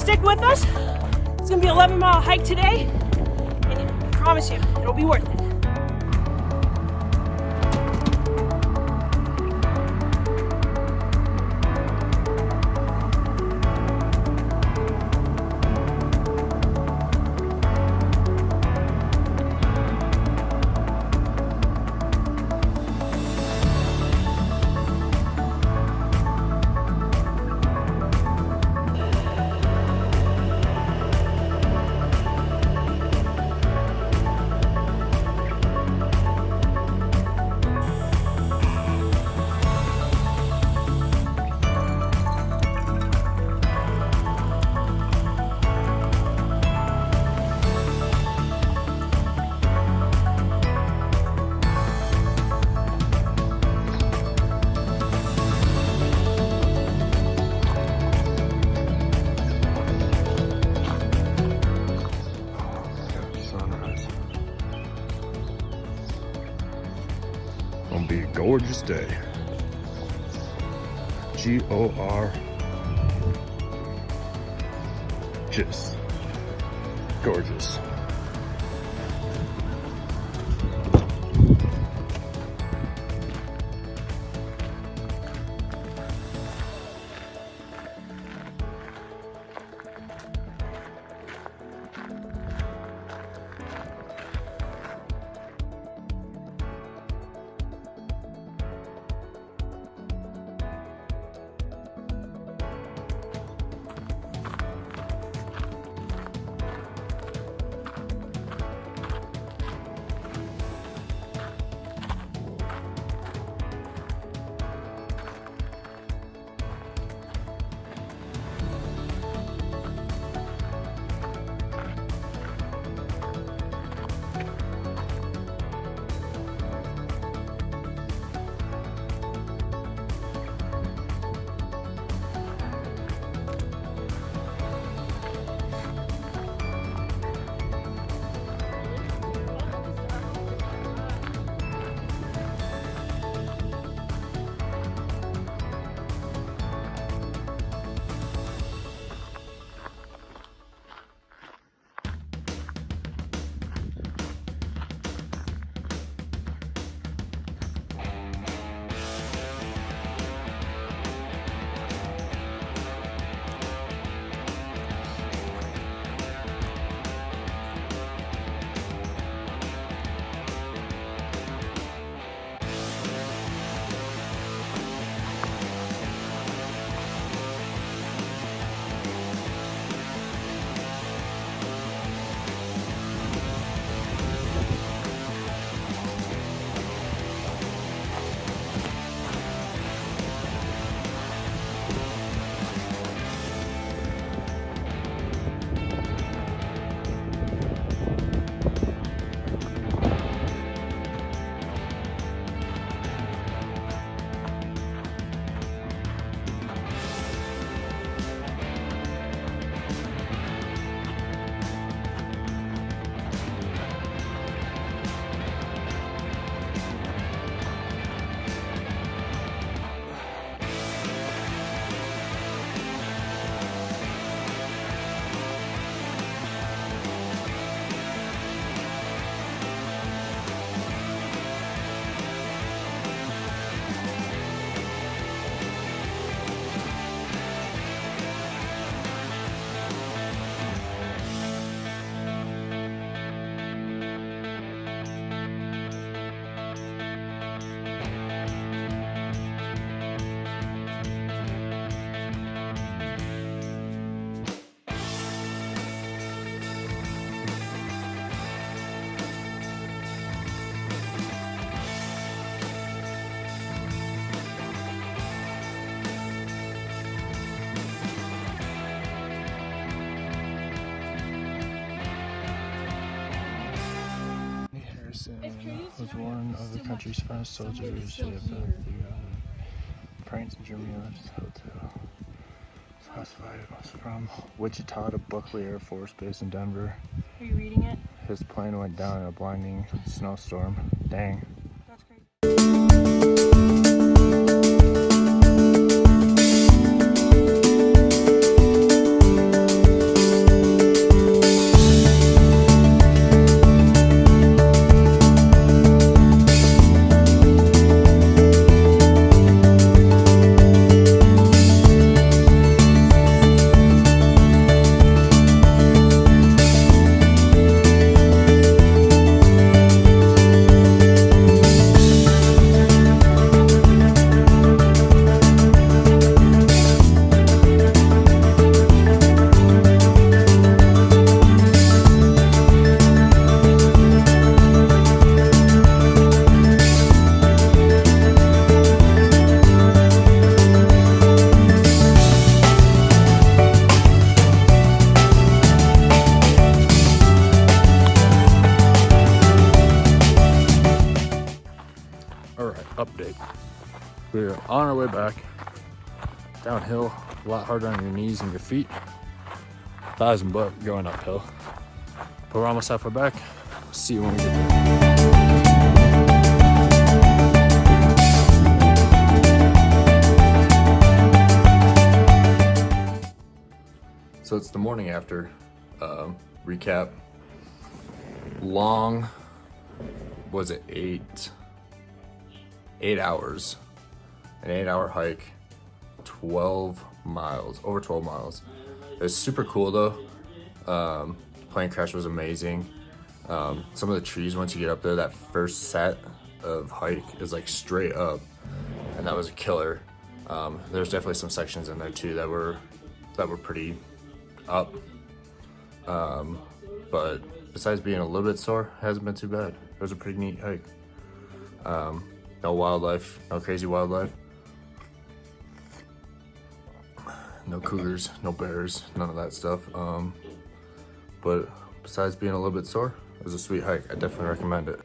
stick with us. It's gonna be an 11-mile hike today, and I promise you, it'll be worth it. Gonna be a gorgeous day. Just gorgeous. Was one of the country's finest soldiers who have been through France and Germany left hotel. Classified was from Wichita to Buckley Air Force Base in Denver. Are you reading it? His plane went down in a blinding snowstorm. Dang. That's crazy. update. We're on our way back. Downhill, a lot harder on your knees and your feet. Thighs and butt going uphill. But we're almost halfway back. See you when we get there. So it's the morning after. Recap. Long, was it 8 hours? An 8-hour hike, 12 miles, over 12 miles. It was super cool though. Plane crash was amazing. Some of the trees, once you get up there, that first set of hike is like straight up, and that was a killer. There's definitely some sections in there too that were pretty up. But besides being a little bit sore, it hasn't been too bad. It was a pretty neat hike. No wildlife, no crazy wildlife. No cougars, no bears, none of that stuff. But besides being a little bit sore, it was a sweet hike. I definitely recommend it.